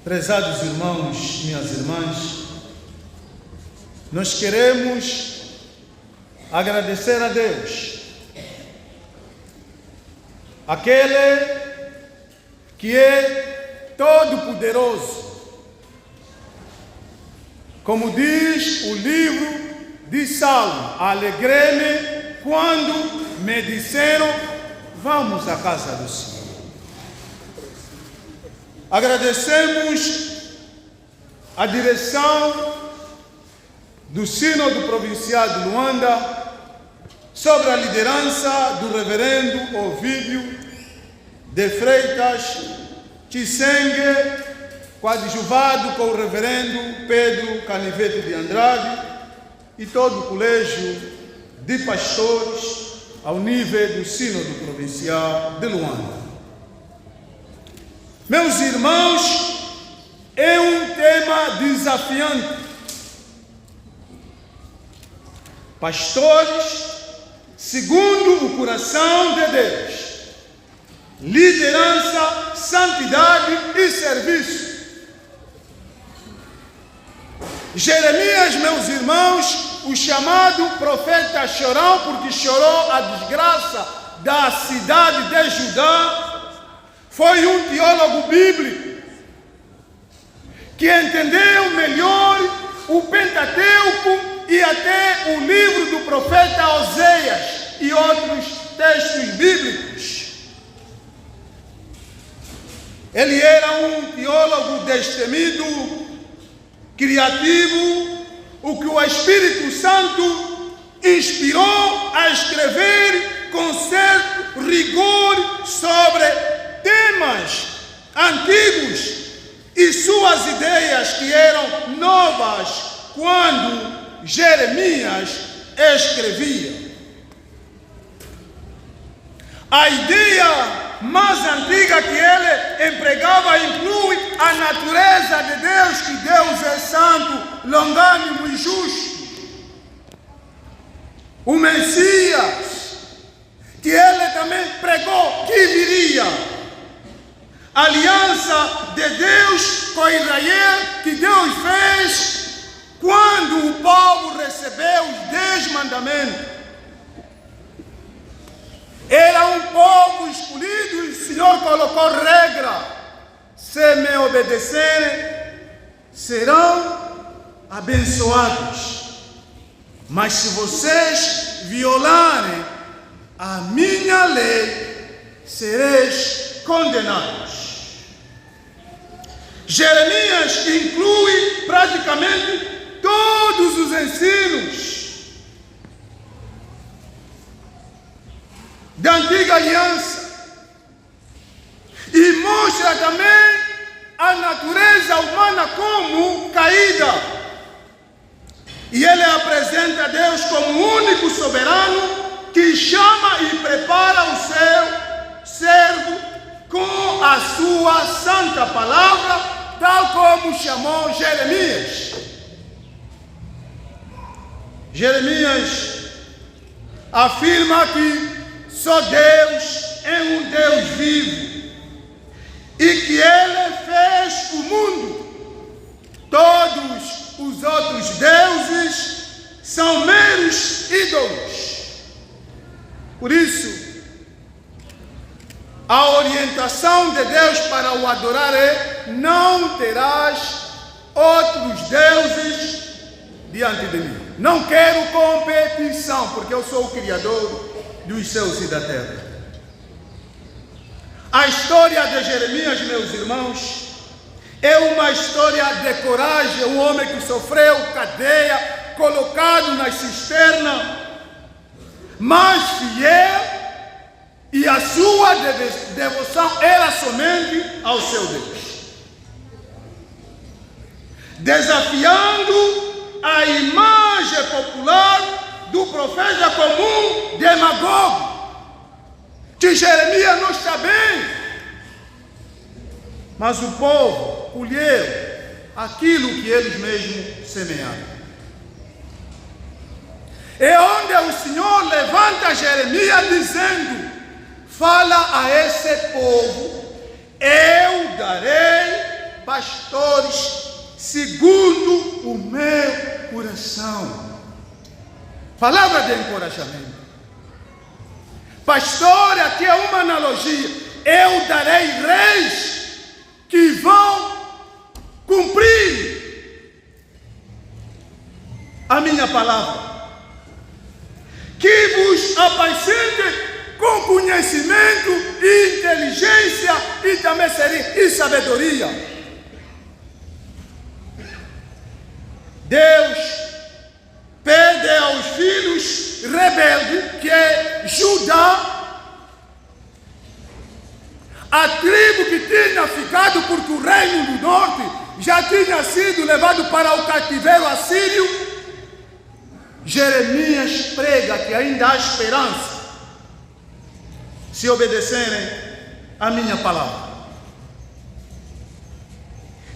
Prezados irmãos, minhas irmãs, nós queremos agradecer a Deus, aquele que é todo-poderoso. Como diz o livro de Salmo, alegrei-me quando me disseram, vamos à casa do Senhor. Agradecemos a direção do Sínodo Provincial de Luanda sobre a liderança do reverendo Ovídio de Freitas Chisengue, coadjuvado com o reverendo Pedro Canivete de Andrade e todo o colégio de pastores ao nível do Sínodo Provincial de Luanda. Meus irmãos, é um tema desafiante. Pastores, segundo o coração de Deus, liderança, santidade e serviço. Jeremias, meus irmãos, o chamado profeta chorão, porque chorou a desgraça da cidade de Judá, foi um teólogo bíblico que entendeu melhor o Pentateuco e até o livro do profeta Oséias e outros textos bíblicos. Ele era um teólogo destemido, criativo, o que o Espírito Santo inspirou a escrever com certo rigor sobre temas antigos e suas ideias que eram novas quando Jeremias escrevia. A ideia mais antiga que ele empregava inclui a natureza de Deus, que Deus é santo, longânimo e justo. O Messias, que ele também pregou que viria. A aliança de Deus com Israel, que Deus fez quando o povo recebeu os 10 mandamentos. Era um povo escolhido e o Senhor colocou regra. Se me obedecerem, serão abençoados. Mas se vocês violarem a minha lei, sereis condenados. Jeremias inclui praticamente todos os ensinos da antiga aliança e mostra também a natureza humana como caída. E ele apresenta Deus como o único soberano que chama e prepara o seu servo com a sua santa palavra, tal como chamou Jeremias. Jeremias afirma que só Deus é um Deus vivo e que Ele fez o mundo. Todos os outros deuses são meros ídolos. Por isso, a orientação de Deus para o adorar é: não terás outros deuses diante de mim. Não quero competição, porque eu sou o Criador dos céus e da terra. A história de Jeremias, meus irmãos, é uma história de coragem. Um homem que sofreu cadeia, colocado na cisterna, mas fiel, e a sua devoção era somente ao seu Deus. Desafiando a imagem popular do profeta comum demagogo, que Jeremias não está bem, mas o povo colheu aquilo que eles mesmos semearam. É onde o Senhor levanta Jeremias dizendo: fala a esse povo, eu darei pastores segundo o meu coração. Palavra de encorajamento. Pastor, aqui é uma analogia. Eu darei reis que vão cumprir a minha palavra, que vos apacente com conhecimento e inteligência e também e sabedoria. Deus pede aos filhos rebeldes, que é Judá, a tribo que tinha ficado porque o reino do norte já tinha sido levado para o cativeiro assírio. Jeremias prega que ainda há esperança se obedecerem a minha palavra.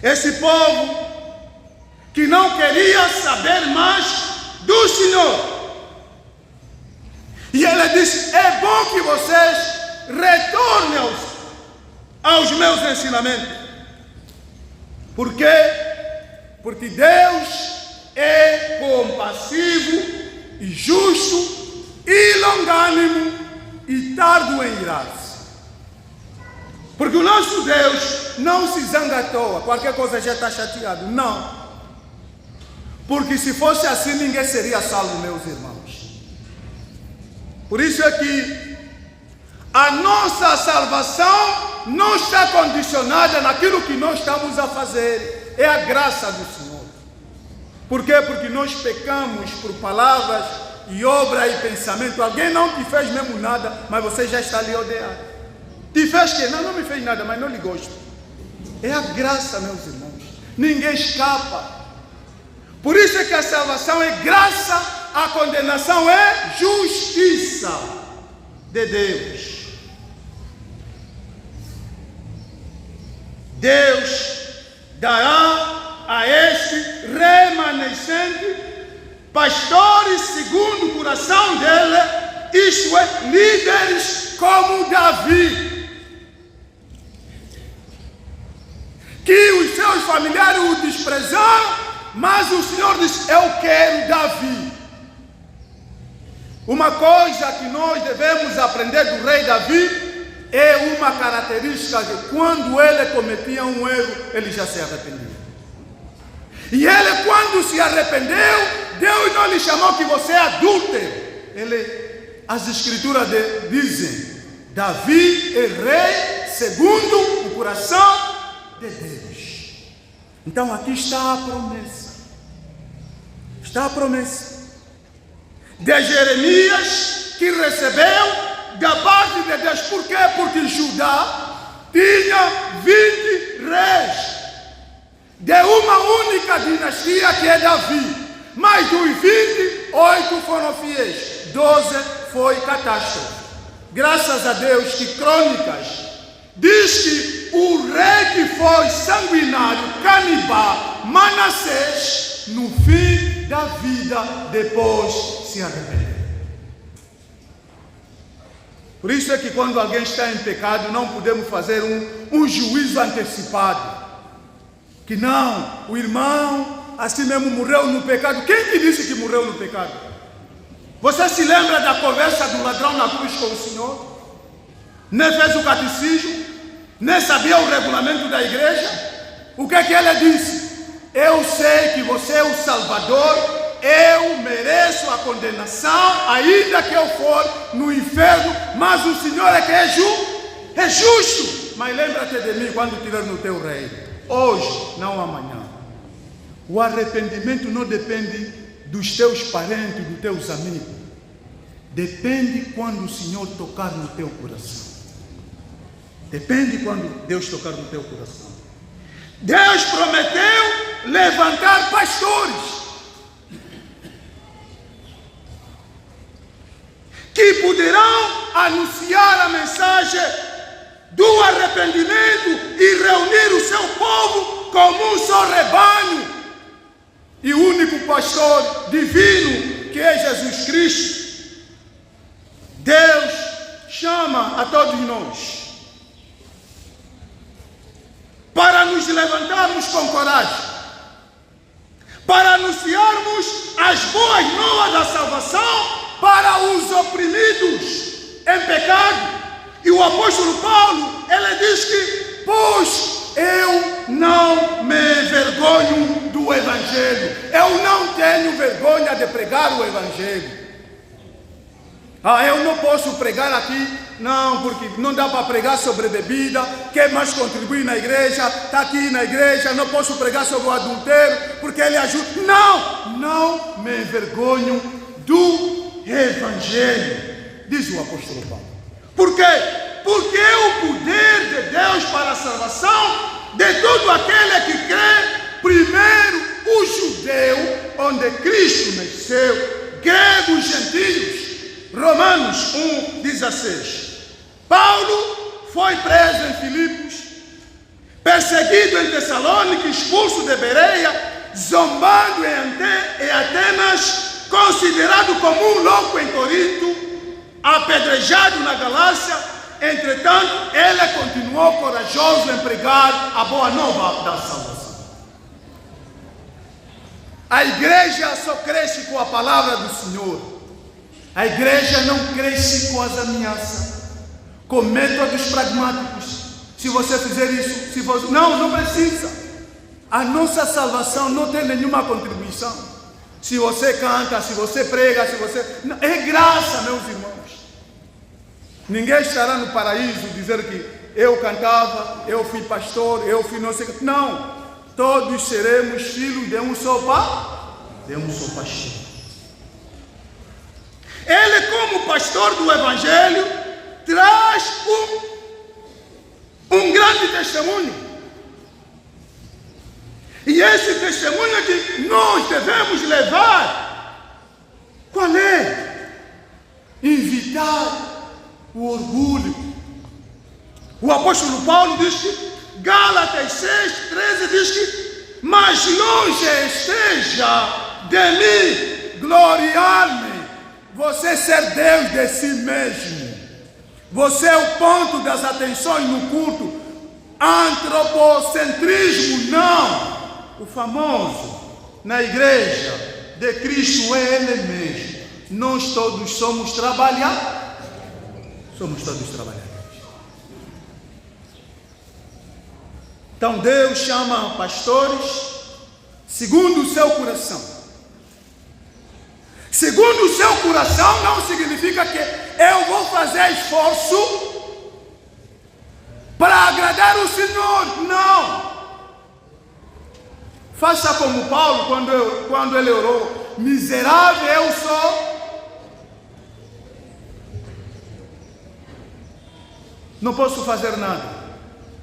Esse povo que não queria saber mais do Senhor, e ele disse: é bom que vocês retornem aos meus ensinamentos. Por quê? Porque Deus é compassivo e justo e longânimo e tardo em irar-se. Porque o nosso Deus não se zanga à toa, qualquer coisa já está chateado. Não. Porque se fosse assim, ninguém seria salvo, meus irmãos. Por isso é que a nossa salvação não está condicionada naquilo que nós estamos a fazer. É a graça do Senhor. Por quê? Porque nós pecamos por palavras e obra e pensamento. Alguém não te fez mesmo nada, mas você já está ali odiado. Te fez que? Não me fez nada, mas não lhe gosto. É a graça, meus irmãos. Ninguém escapa. Por isso é que a salvação é graça, a condenação é justiça de Deus. Deus dará a este remanescente pastores segundo o coração dele, isto é, líderes como Davi, que os seus familiares o desprezaram, mas o Senhor disse: eu quero Davi. Uma coisa que nós devemos aprender do rei Davi é uma característica de quando ele cometia um erro, ele já se arrependia. E ele, quando se arrependeu, Deus não lhe chamou que você é adúltero. As escrituras dizem: Davi é rei segundo o coração de Deus. Então aqui está a promessa. Está a promessa de Jeremias, que recebeu da parte de Deus. Por quê? Porque Judá tinha 20 reis de uma única dinastia, que é Davi. Mas dos 20, 8 foram fiéis, 12 foi catástrofe. Graças a Deus que Crônicas diz que o rei que foi sanguinário, canibal, Manassés, no fim da vida, depois se arrependeu. Por isso é que quando alguém está em pecado, não podemos fazer um juízo antecipado. Que não, o irmão assim mesmo morreu no pecado. Quem que disse que morreu no pecado? Você se lembra da conversa do ladrão na cruz com o Senhor? Nem fez o catecismo, nem sabia o regulamento da igreja. O que é que ele disse? Eu sei que você é o Salvador, eu mereço a condenação, ainda que eu for no inferno, mas o Senhor é que é justo. Mas lembra-te de mim quando estiver no teu reino. Hoje, não amanhã. O arrependimento não depende dos teus parentes, dos teus amigos. Depende quando o Senhor tocar no teu coração. Depende quando Deus tocar no teu coração. Deus prometeu levantar pastores que poderão anunciar a mensagem do arrependimento e reunir o seu povo como um só rebanho. E o único pastor divino, que é Jesus Cristo, Deus chama a todos nós para nos nos levantarmos com coragem, para anunciarmos as boas novas da salvação para os oprimidos em pecado. E o apóstolo Paulo, ele diz que, pois eu não me envergonho do Evangelho, eu não tenho vergonha de pregar o Evangelho. Eu não posso pregar aqui, não, porque não dá para pregar sobre bebida, quer mais contribuir na igreja, está aqui na igreja, não posso pregar sobre o adultério, porque ele ajuda. Não me envergonho do Evangelho, diz o apóstolo Paulo. Por quê? Porque é o poder de Deus para a salvação de todo aquele que crê, primeiro o judeu, onde Cristo nasceu, gregos, gentios. Romanos 1,16. Paulo foi preso em Filipos, perseguido em Tessalônica, expulso de Bereia, zombado em Atenas, considerado como um louco em Corinto, apedrejado na Galácia. Entretanto, ele continuou corajoso em pregar a boa nova da salvação. A igreja só cresce com a palavra do Senhor. A igreja não cresce com as ameaças, com métodos pragmáticos. Se você fizer isso, não precisa. A nossa salvação não tem nenhuma contribuição. Se você canta, se você prega, não, é graça, meus irmãos. Ninguém estará no paraíso dizer que eu cantava, eu fui pastor, eu fui não sei o que. Não, todos seremos filhos de um só pastor. Ele, como pastor do Evangelho, traz um grande testemunho. E esse testemunho que nós devemos levar, qual é? Evitar o orgulho. O apóstolo Paulo diz que, Gálatas 6,13 diz que, mas longe esteja de mim gloriar-me. Você ser Deus de si mesmo. Você é o ponto das atenções no culto. Antropocentrismo, não. O famoso na igreja de Cristo é Ele mesmo. Nós todos somos trabalhadores. Então Deus chama pastores segundo o seu coração. Segundo o seu coração não significa que eu vou fazer esforço para agradar o Senhor. Não. Faça como Paulo quando ele orou: miserável eu sou. Não posso fazer nada.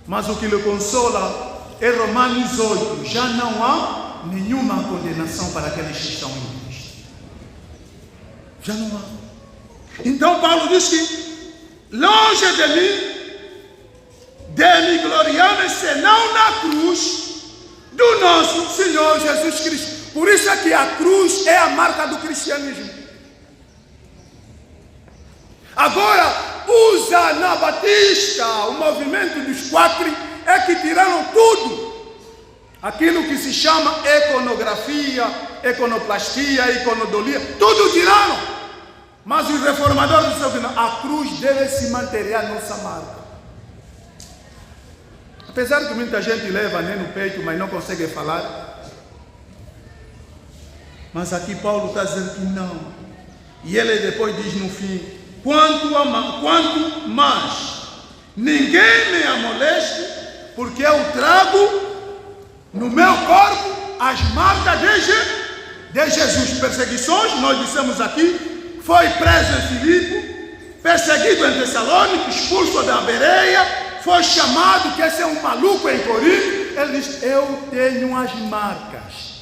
Mas o que lhe consola é Romanos 8. Já não há nenhuma condenação para aqueles que estão em Cristo. Já não há. Então Paulo diz que longe de mim de me gloriar, senão na cruz do nosso Senhor Jesus Cristo. Por isso é que a cruz é a marca do cristianismo. Agora, os anabatistas, o movimento dos quatro, é que tiraram tudo. Aquilo que se chama iconografia, iconoplastia, iconodolia, tudo tiraram. Mas os reformadores disseram que não, a cruz deve se manter a nossa marca. Apesar que muita gente leva no peito, mas não consegue falar. Mas aqui Paulo está dizendo que não. E ele depois diz no fim: quanto mais ninguém me amoleste, porque eu trago no meu corpo as marcas de Jesus. Perseguições, nós dissemos aqui, foi preso em Filipe, perseguido em Tessalônica, expulso da Bereia, foi chamado que esse é um maluco em Corinto. Ele diz: eu tenho as marcas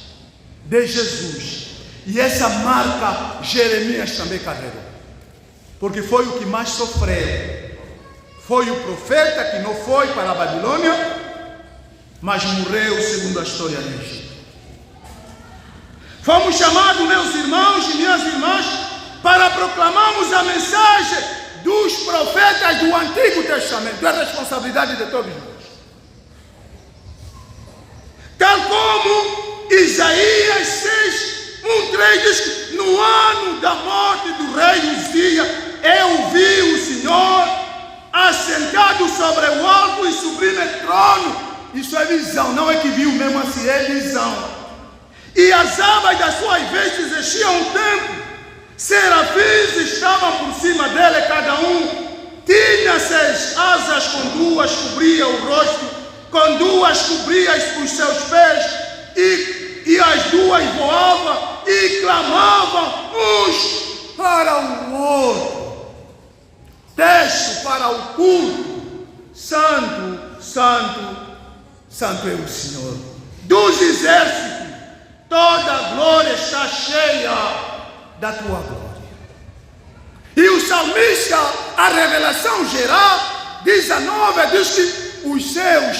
de Jesus. E essa marca Jeremias também carregou, porque foi o que mais sofreu. Foi o profeta que não foi para a Babilônia, mas morreu segundo a história do Egito. Fomos chamados, meus irmãos e minhas irmãs, para proclamarmos a mensagem dos profetas do Antigo Testamento. É a responsabilidade de todos nós. Isaías 6, 1:3 diz que no ano da morte do rei Uzias, eu vi o Senhor assentado sobre o alto e sublime trono. Isso é visão, não é que viu mesmo assim, é visão. E as abas das suas vestes enchiam o templo. Serafins estavam por cima dele, cada um tinha 6 asas, com 2 cobria o rosto, com 2 cobria os seus pés, e as 2 voavam e clamavam uns para o outro. Texto para o culto: Santo, Santo, Santo é o Senhor dos exércitos. Toda a glória está cheia da tua glória. E o salmista, a revelação geral, 19, diz que os céus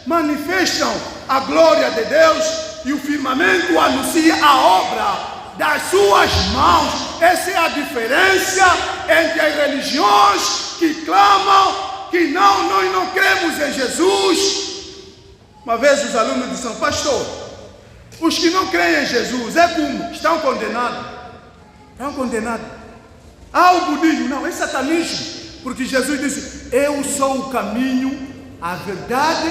manifestam a glória de Deus e o firmamento anuncia a obra das suas mãos. Essa é a diferença entre as religiões que clamam que nós não cremos em Jesus. Uma vez os alunos disseram: pastor, os que não creem em Jesus, é como? Estão condenados. Estão condenados. O budismo, não, é satanismo. Porque Jesus disse: eu sou o caminho, a verdade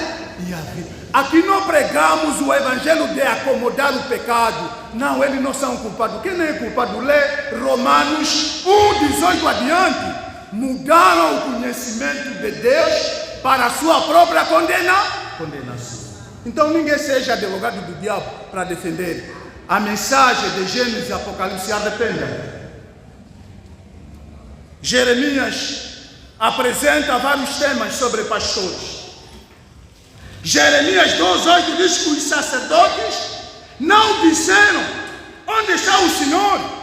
e a vida. Aqui não pregamos o evangelho de acomodar o pecado. Não, eles não são culpados. Quem não é culpado? Lê Romanos 1:18 adiante. Mudaram o conhecimento de Deus para a sua própria condenação. Então ninguém seja advogado do diabo para defender a mensagem de Gênesis e Apocalipse. Arrependa. Jeremias apresenta vários temas sobre pastores. Jeremias 2:8 diz que os sacerdotes não disseram: onde está o Senhor?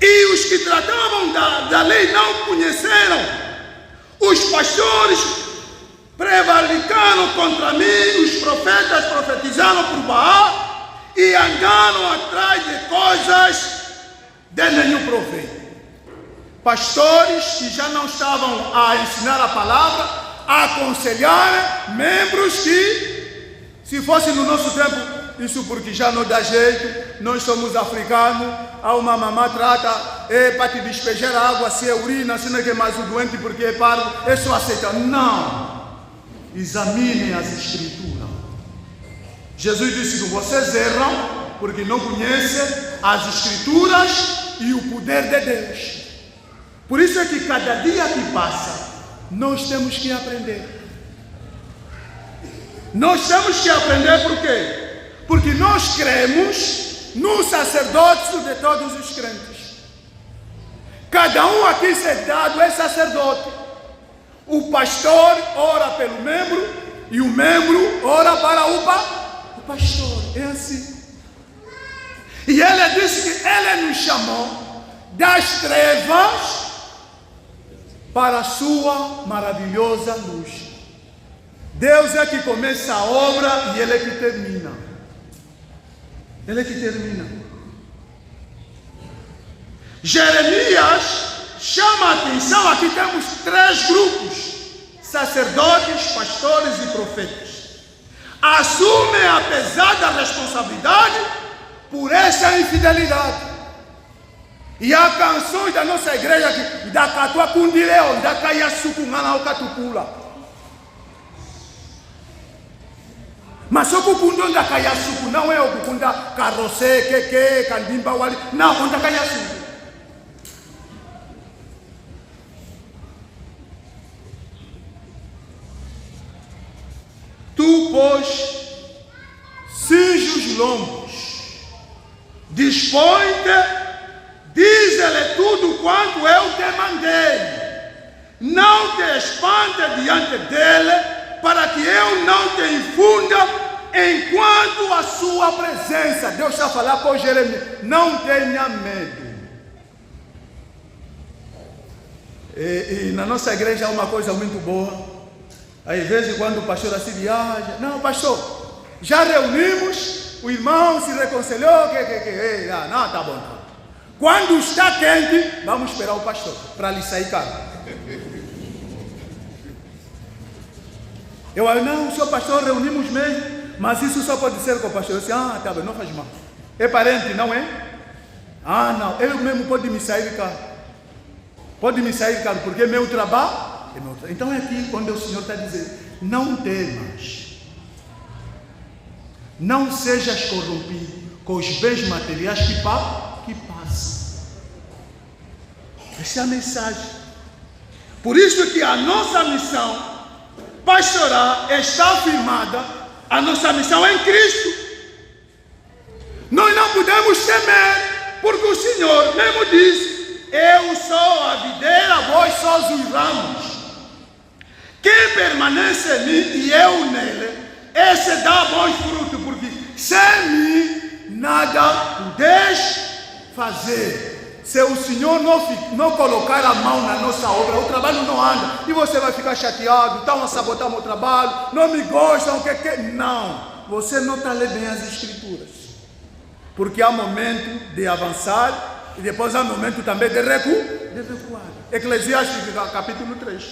E os que tratavam da lei não conheceram. Os pastores prevaricaram contra mim, os profetas profetizaram por Baal e andaram atrás de coisas de nenhum proveito. Pastores que já não estavam a ensinar a palavra, a aconselhar membros que, se fosse no nosso tempo, isso porque já não dá jeito, nós somos africanos, há uma mamã trata, para te despejar a água, se é urina, se não é que é mais o doente porque é parvo, é só aceitar. Não! Examinem as escrituras. Jesus disse que vocês erram porque não conhecem as escrituras e o poder de Deus. Por isso é que cada dia que passa, nós temos que aprender. Nós temos que aprender por quê? Porque nós cremos no sacerdócio de todos os crentes. Cada um aqui sentado é sacerdote. O pastor ora pelo membro e o membro ora para o pastor. É assim. E ele disse que ele nos chamou das trevas para a sua maravilhosa luz. Deus é que começa a obra e ele é que termina. Ele é que termina. Jeremias chama a atenção, aqui temos 3 grupos: sacerdotes, pastores e profetas. Assumem a pesada responsabilidade por essa infidelidade. E há canções da nossa igreja que da catua cundileu, da caia sucungana o catupula. Mas só que o cundo da caia sucu não é o cunda carroce, que, candimba, wali. Não, o da caia sucu. Tu, pois, cinge os lombos, dispõe-te, diz-lhe tudo quanto eu te mandei. Não te espante diante dele, para que eu não te infunda enquanto a sua presença. Deus está falando com Jeremias: não tenha medo. E na nossa igreja há uma coisa muito boa. Às vezes quando o pastor assim viaja: não, pastor, já reunimos, o irmão se reconciliou, não, tá bom, tá. Quando está quente, vamos esperar o pastor para lhe sair caro. Eu não, senhor pastor, reunimos mesmo. Mas isso só pode ser com o pastor. Eu disse, tá bem, não faz mal. É parente, não é? Não, eu mesmo pode me sair de carro. Pode me sair de carro, porque é meu trabalho. Então é aqui onde o Senhor está dizendo, não temas. Não sejas corrompido com os bens materiais que passam. Essa é a mensagem. Por isso que a nossa missão pastoral está afirmada, a nossa missão é em Cristo. Nós não podemos temer, porque o Senhor mesmo diz, eu sou a videira, vós sois os ramos. Quem permanece em mim e eu nele, esse dá bons frutos, porque sem mim nada podeis fazer. Se o Senhor não colocar a mão na nossa obra, o trabalho não anda. E você vai ficar chateado, estão a sabotar o meu trabalho, não me gostam, o que? Não, você não está lendo bem as Escrituras. Porque há momento de avançar e depois há momento também de recuar. Eclesiastes capítulo 3.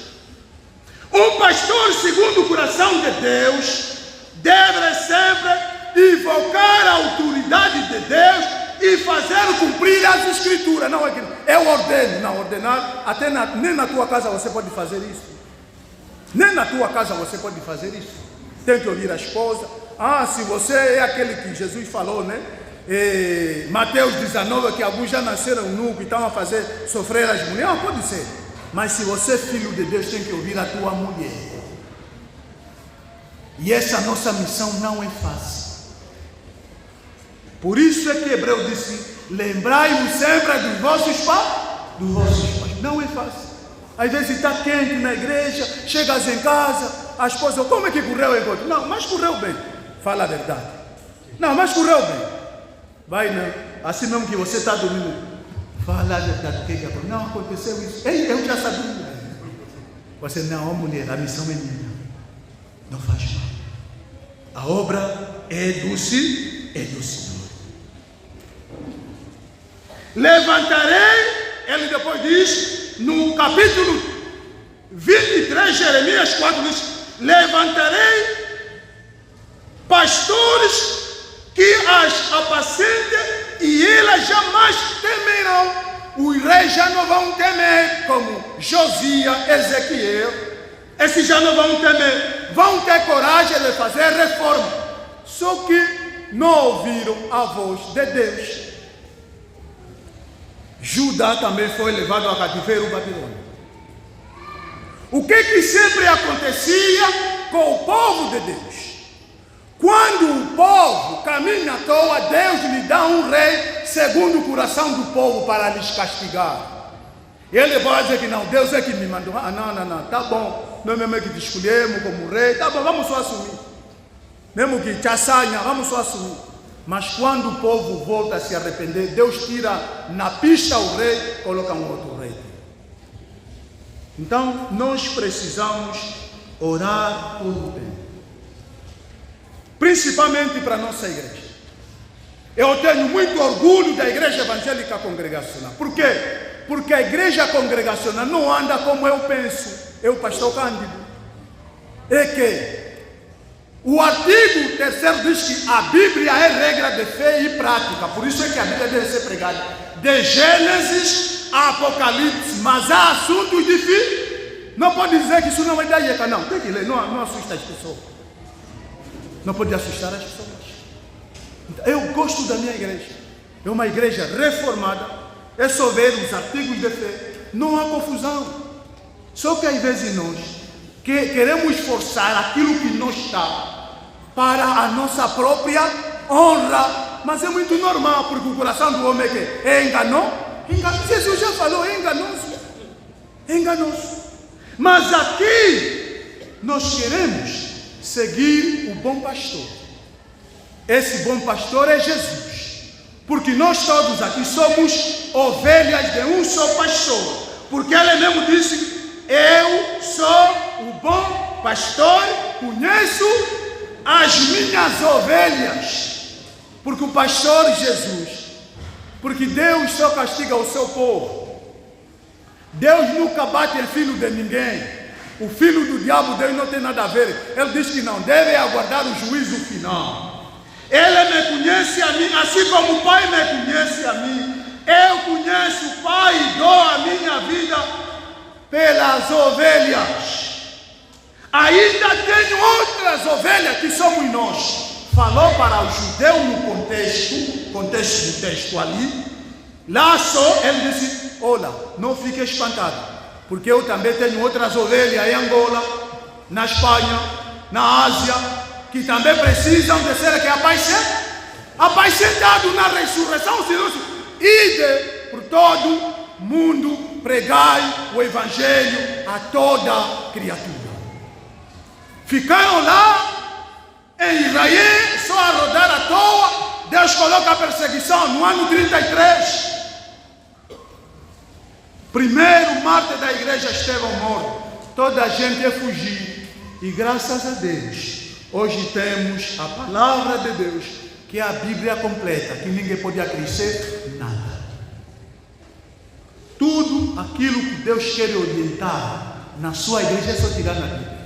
Um pastor segundo o coração de Deus deve sempre invocar a autoridade de Deus e fazer cumprir as Escrituras. Não é que eu ordeno, não ordenar, até nem na tua casa você pode fazer isso. Nem na tua casa você pode fazer isso. Tem que ouvir a esposa. Se você é aquele que Jesus falou, né? Mateus 19, que alguns já nasceram nunca e estão a fazer sofrer as mulheres, pode ser. Mas se você é filho de Deus, tem que ouvir a tua mulher. E essa nossa missão não é fácil. Por isso é que Hebreu disse, lembrai-vos sempre dos vossos pais. Não é fácil. Às vezes está quente na igreja, chegas em casa, a esposa, como é que correu o encontro? Não, mas correu bem. Fala a verdade. Não, mas correu bem. Vai, não. Assim mesmo que você está dormindo. Fala a verdade. O que aconteceu? Não, aconteceu isso. Ei, eu já sabia. Você, não, mulher, a missão é minha. Não faz mal. A obra é do Senhor. Levantarei, ele depois diz, no capítulo 23, Jeremias 4, diz, levantarei pastores que as apacentem e elas jamais temerão. Os reis já não vão temer, como Josias, Ezequiel. Esses já não vão temer. Vão ter coragem de fazer reforma. Só que não ouviram a voz de Deus. Judá também foi levado ao cativeiro babilônico. O que sempre acontecia com o povo de Deus? Quando o povo caminha à toa, Deus lhe dá um rei segundo o coração do povo para lhes castigar. Ele vai dizer que não, Deus é que me mandou. Não, tá bom. Nós mesmo é que te escolhemos como rei. Tá bom, vamos só assumir. Mesmo que te assanha, vamos só assumir. Mas quando o povo volta a se arrepender, Deus tira na pista o rei, coloca um outro rei. Então, nós precisamos orar por o tempo. Principalmente para a nossa igreja. Eu tenho muito orgulho da igreja evangélica congregacional. Por quê? Porque a igreja congregacional não anda como eu penso. Eu, pastor Cândido. É que o artigo 3º diz que a Bíblia é regra de fé e prática. Por isso é que a Bíblia deve ser pregada de Gênesis a Apocalipse. Mas há assuntos de fé. Não pode dizer que isso não é da IECA, não. Tem que ler, não assusta as pessoas. Não pode assustar as pessoas. Eu gosto da minha igreja. É uma igreja reformada. É só ver os artigos de fé. Não há confusão. Só que às vezes nós queremos forçar aquilo que não está para a nossa própria honra. Mas é muito normal, porque o coração do homem é enganoso. Jesus já falou, é enganoso. É enganoso. Mas aqui nós queremos seguir o bom pastor. Esse bom pastor é Jesus. Porque nós todos aqui somos ovelhas de um só pastor. Porque ele mesmo disse, eu sou o bom pastor, conheço as minhas ovelhas. Porque o pastor é Jesus. Porque Deus só castiga o seu povo. Deus nunca bate em filho de ninguém. o filho do diabo, Deus não tem nada a ver. Ele diz que não deve aguardar o juízo final. Ele me conhece a mim, assim como o Pai me conhece a mim. Eu conheço o Pai e dou a minha vida pelas ovelhas. Ainda tenho outras ovelhas que somos nós. Falou para o judeu no contexto do texto ali. Lá só ele disse: olha, não fique espantado, porque eu também tenho outras ovelhas em Angola, na Espanha, na Ásia, que também precisam de ser apacentados na ressurreição. Ide por todo mundo, pregai o evangelho a toda criatura. Ficaram lá em Israel, só a rodar à toa. Deus coloca a perseguição no ano 33. Primeiro mártir da igreja, Estevão, morto. Toda a gente ia fugir. E graças a Deus, hoje temos a palavra de Deus, que é a Bíblia completa, que ninguém pode acrescer nada. Tudo aquilo que Deus quer orientar na sua igreja é só tirar na Bíblia.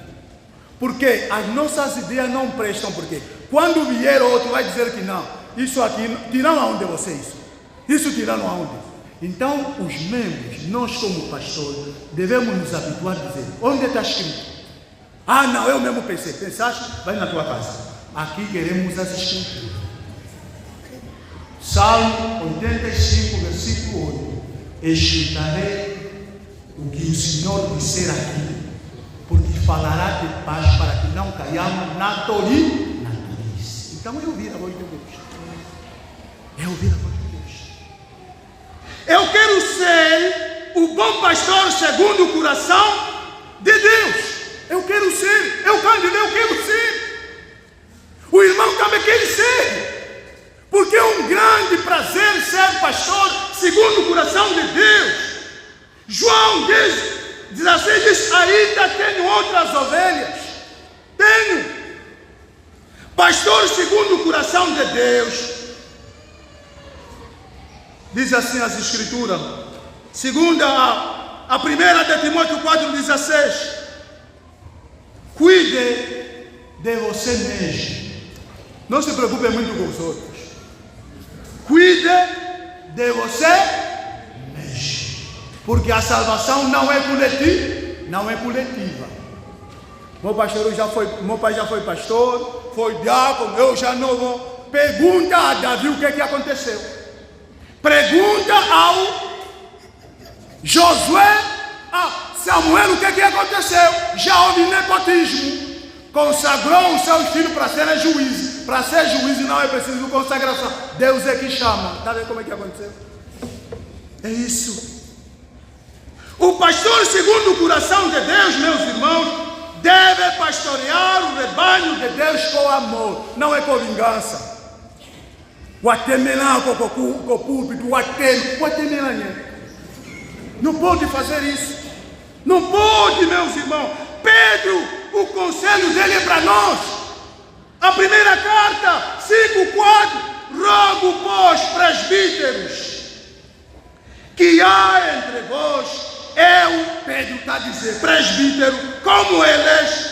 Porque as nossas ideias não prestam, porque quando vier outro vai dizer que não. Isso aqui, tiraram aonde vocês? Isso tiraram aonde? Então, os membros, nós como pastor, devemos nos habituar a dizer: onde está escrito? Ah, não, eu mesmo pensei. Pensaste? Vai na tua casa. Aqui queremos as escrituras. Salmo 85, versículo 8. Escutarei o que o Senhor disser aqui, porque falará de paz para que não caiamos na tolice. Então eu ouvir a voz de Deus. Eu ouvir a voz de Deus. Eu quero ser o bom pastor segundo o coração de Deus. Eu quero ser. Eu quero ser. O irmão também quer ser. Porque é um grande prazer ser pastor segundo o coração de Deus. João 16 diz: ainda tenho outras ovelhas. Tenho. Pastor segundo o coração de Deus. Diz assim as escrituras. Segunda a primeira de Timóteo 4,16. Cuide de você mesmo. Não se preocupe muito com os outros. Cuide de você mesmo. Porque a salvação não é coletiva. Meu pai já foi pastor, foi diácono, eu já não vou. Pergunta a Davi o que aconteceu. Pergunta ao Josué, a Samuel o que aconteceu. Já houve nepotismo. Consagrou os seus filhos para serem juízes. Para ser juiz não é preciso consagração. Deus é que chama. Está vendo como é que aconteceu? É isso. O pastor segundo o coração de Deus, meus irmãos, deve pastorear o rebanho de Deus com amor. Não é com vingança. Com o púlpito, não pode fazer isso. Não pode, meus irmãos. Pedro, o conselho dele é para nós. A primeira carta, 5:4. Rogo, pois, presbíteros, que há entre vós, Pedro está a dizer, presbítero, como eles,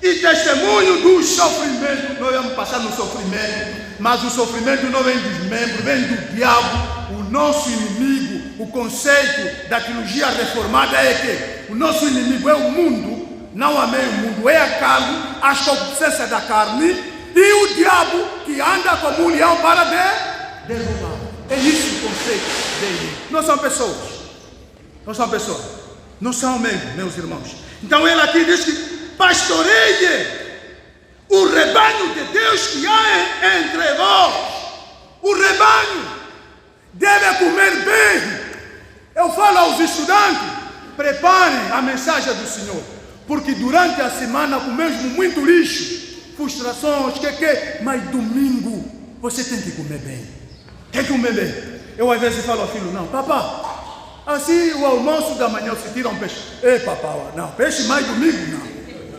e testemunho dos sofrimentos. Nós vamos passar no sofrimento, mas o sofrimento não vem dos membros, vem do diabo, o nosso inimigo. O conceito da teologia reformada é que o nosso inimigo é o mundo, não amei o mundo, é a carne, as concupiscências da carne, e o diabo que anda como um leão para derrubar. É isso o conceito dele. Não são pessoas, não são membros, meus irmãos. Então ele aqui diz que pastoreie o rebanho de Deus que há entre vós. O rebanho deve comer bem. Eu falo aos estudantes: preparem a mensagem do Senhor, porque durante a semana comemos muito lixo, frustrações, mas domingo você tem que comer bem. Tem que comer bem. Eu às vezes falo ao filho: não, papá, assim o almoço da manhã se tira um peixe. Ei, papá, não, peixe mais domingo não.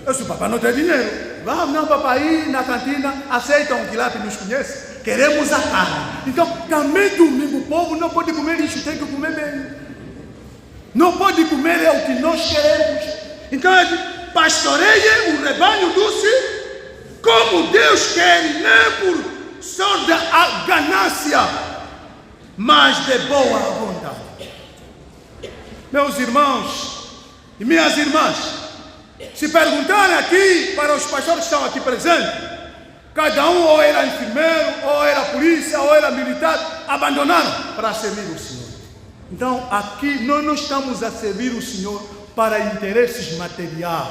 Eu disse: papai não tem dinheiro. Vamos, não, papai, ir na cantina, aceitam um quilape, nos conhece? Queremos a carne. Então, também domingo o povo não pode comer lixo, tem que comer bem. Não pode comer é o que nós queremos. Então, pastoreiem o rebanho do Senhor, como Deus quer, nem por sorda a ganância, mas de boa vontade. Meus irmãos e minhas irmãs, se perguntarem aqui para os pastores que estão aqui presentes, cada um ou era enfermeiro, ou era polícia, ou era militar, abandonaram para servir o Senhor. Então aqui nós não estamos a servir o Senhor para interesses materiais.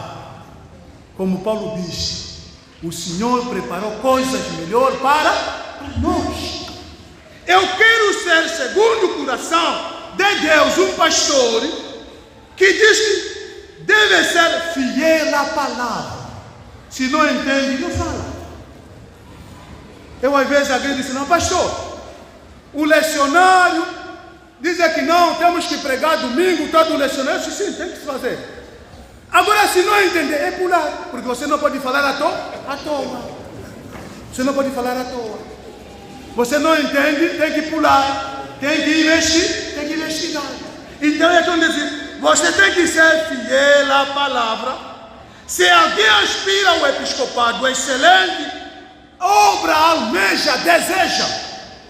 Como Paulo disse, o Senhor preparou coisas melhores para nós. Eu quero ser, segundo o coração de Deus, um pastor que diz que deve ser fiel à palavra. Se não entende, não fala. Eu às vezes alguém diz, não, pastor, o lecionário diz que não, temos que pregar domingo, todo o lecionário. Sim, tem que se fazer. Agora, se não entender, é pular, porque você não pode falar à toa. Você não pode falar à toa. Você não entende, tem que pular, tem que investir, tem que investigar. Então é como dizer, você tem que ser fiel à palavra. Se alguém aspira ao episcopado, excelente, obra, almeja, deseja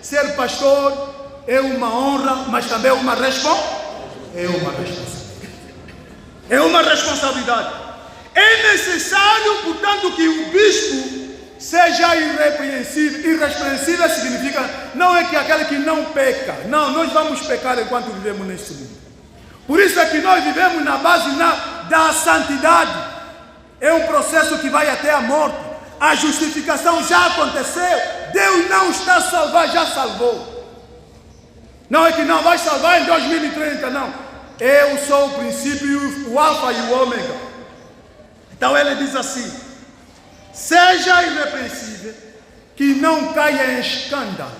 ser pastor, é uma honra, mas também é uma responsabilidade. É uma responsabilidade. É necessário, portanto, que o bispo seja irrepreensível significa, não é que aquele que não peca. Não, nós vamos pecar enquanto vivemos neste mundo. Por isso é que nós vivemos na base da santidade. É um processo que vai até a morte. A justificação já aconteceu. Deus não está a salvar, já salvou. Não é que não vai salvar em 2030, não. Eu sou o princípio, o alfa e o ômega. Então ele diz assim, seja irrepreensível, que não caia em escândalo.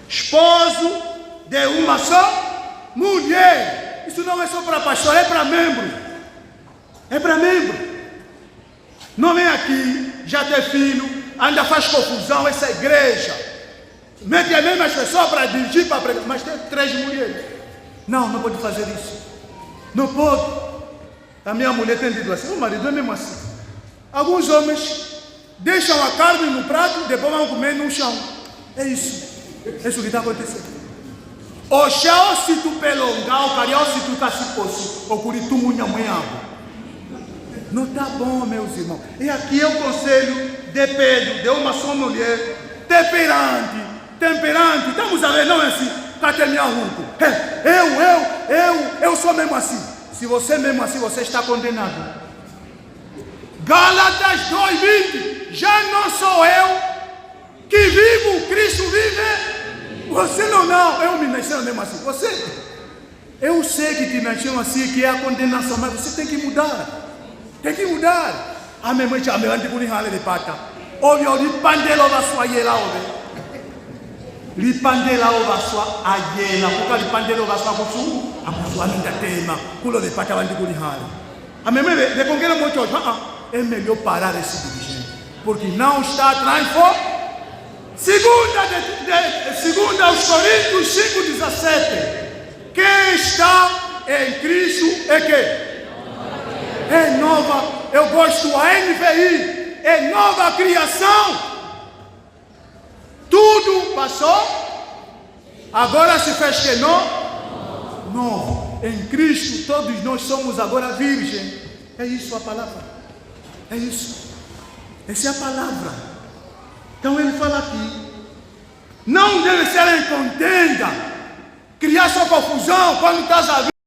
Esposo de uma só mulher. Isso não é só para pastor, é para membro. É para membro. Não vem aqui, já tem filho, ainda faz confusão, essa igreja. Mete as mesmas pessoas para dirigir, para pregar, mas tem 3 mulheres. Não pode fazer isso. Não pode. A minha mulher tem dito assim, o marido é mesmo assim. Alguns homens deixam a carne no prato, depois vão comer no chão. É isso. É isso que está acontecendo. O chão se tu pelongar, o carião se tu cacipoço, o curitumo nhamanhabo. Não está bom, meus irmãos. E aqui é o conselho de Pedro, de uma só mulher, temperante. Estamos a ver, não é assim. Eu sou mesmo assim. Se você mesmo assim, você está condenado. Gálatas 2:20. Já não sou eu que vivo, Cristo vive. Você não. Eu me nasci mesmo assim. Eu sei que te nasceu assim, que é a condenação, mas você tem que mudar. Tem que mudar. A minha mãe chama de de pata. Olha, pandelo da sua yela, lipandela ovaswa ayela kuka lipandela ovaswa kusu akuswa ndatema kulo de pata bandi kulihale ameme de congela mocho é melhor parar esse dirigente porque não está transformado. Segunda aos Coríntios 5:17, quem está em Cristo é que é nova. Eu gosto a NVI, é nova criação. Tudo passou, agora se fez que novo. Em Cristo todos nós somos agora virgens. É isso a palavra. É isso. Essa é a palavra. Então ele fala aqui, não deve ser em contenda, criar só confusão quando estás a